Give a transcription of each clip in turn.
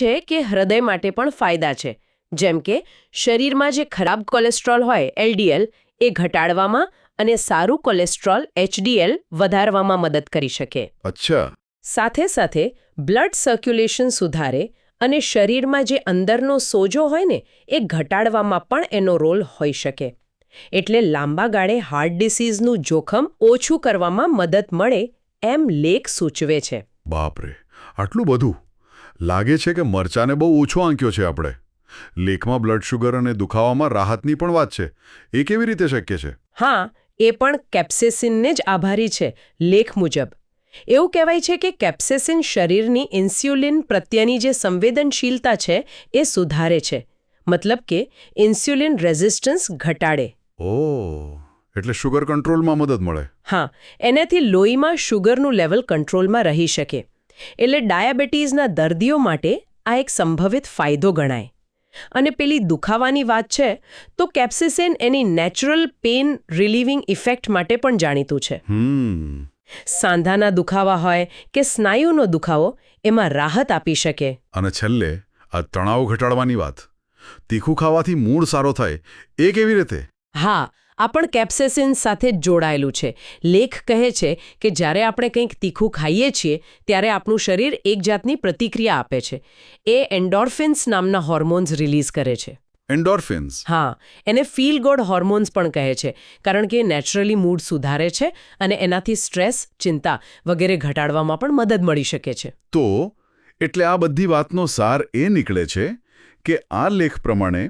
છે કે હૃદય માટે પણ ફાયદા છે, જેમ કે શરીરમાં જે ખરાબ કોલેસ્ટ્રોલ હોય એલડીએલ એ ઘટાડવામાં અને સારું કોલેસ્ટ્રોલ એચડીએલ વધારવામાં મદદ કરી શકે. અચ્છા. સાથે સાથે બ્લડ સર્ક્યુલેશન સુધારે અને શરીરમાં જે અંદરનો સોજો હોય ને એ ઘટાડવામાં પણ એનો રોલ હોઈ શકે. એટલે લાંબા ગાળે હાર્ટ ડિસીઝનું જોખમ ઓછું કરવામાં મદદ મળે એમ લેખ સૂચવે છે. બાપરે, આટલું બધું! લાગે છે કે મરચાને બહુ ઓછો આંક્યો છે આપણે. લેખમાં બ્લડ શુગર અને દુખાવામાં રાહતની પણ વાત છે. એ કેવી રીતે શક્ય છે? હા, એ પણ કેપ્સેસિનને જ આભારી છે. લેખ મુજબ એવું કહેવાય છે કે કેપ્સેસિન શરીરની ઇન્સ્યુલિન પ્રત્યેની જે સંવેદનશીલતા છે એ સુધારે છે. મતલબ કે ઇન્સ્યુલિન રેઝિસ્ટન્સ ઘટાડે. ઓહ, એટલે શુગર કંટ્રોલમાં મદદ મળે. હા, એનાથી લોહીમાં શુગરનું લેવલ કંટ્રોલમાં રહી શકે. એટલે ડાયાબિટીસના દર્દીઓ માટે આ એક સંભવિત ફાયદો ગણાય. અને પેલી દુખાવાની વાત છે તો કેપ્સેસિન એની નેચરલ પેઇન રિલીવિંગ ઇફેક્ટ માટે પણ જાણીતું છે. સાંધાના દુખાવા હોય કે સ્નાયુનો દુખાવો એમાં રાહત આપી શકે. અને છેલ્લે આ તણાવ ઘટાડવાની વાત. તીખું ખાવાથી મૂડ સારો થાય એ કેવી રીતે? હા, આ પણ કેપ્સેસિન સાથે જ જોડાયેલું છે. લેખ કહે છે કે જ્યારે આપણે કંઈક તીખું ખાઈએ છીએ ત્યારે આપણું શરીર એક જાતની પ્રતિક્રિયા આપે છે. એ એન્ડોર્ફિન્સ નામના હોર્મોન્સ રિલીઝ કરે છે. એન્ડોર્ફિન્સ? હા, એને ફીલ ગુડ હોર્મોન્સ પણ કહે છે, કારણ કે નેચરલી મૂડ સુધારે છે અને એનાથી સ્ટ્રેસ, ચિંતા વગેરે ઘટાડવામાં પણ મદદ મળી શકે છે. તો એટલે આ બધી વાતનો સાર એ નીકળે છે કે આ લેખ પ્રમાણે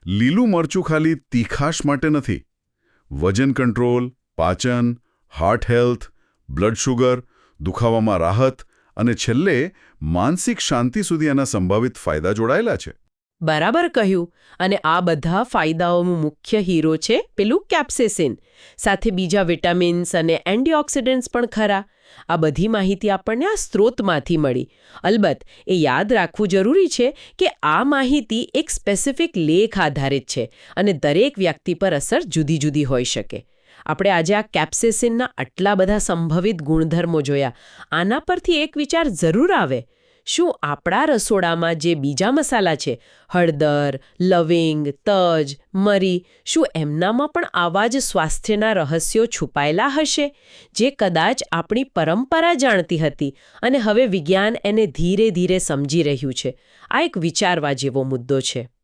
લીલું મરચું ખાલી તીખાશ માટે નથી. વજન કંટ્રોલ, પાચન, હાર્ટ હેલ્થ, બ્લડ શુગર, દુખાવામાં રાહત અને છેલ્લે માનસિક શાંતિ સુધી આના સંભવિત ફાયદા જોડાયેલા છે. બરાબર કહ્યું. અને આ બધા ફાયદાઓનું મુખ્ય હીરો છે પેલું કેપ્સેસિન. સાથે બીજા વિટામિન્સ અને એન્ટીઓક્સિડન્ટ્સ પણ ખરા. આ બધી માહિતી આપણને આ સ્ત્રોતમાંથી મળી. અલબત્ત એ યાદ રાખવું જરૂરી છે કે આ માહિતી એક સ્પેસિફિક લેખ આધારિત છે અને દરેક વ્યક્તિ પર અસર જુદી જુદી હોઈ શકે. આપણે આજે આ કેપ્સેસિનના આટલા બધા સંભવિત ગુણધર્મો જોયા. આના પરથી એક વિચાર જરૂર આવે. શું આપણા રસોડામાં જે બીજા મસાલા છે, હળદર, લવિંગ, તજ, મરી, શું એમનામાં પણ આવા જ સ્વાસ્થ્યના રહસ્યો છુપાયેલા હશે, જે કદાચ આપણી પરંપરા જાણતી હતી અને હવે વિજ્ઞાન એને ધીરે ધીરે સમજી રહ્યું છે? આ એક વિચારવા જેવો મુદ્દો છે.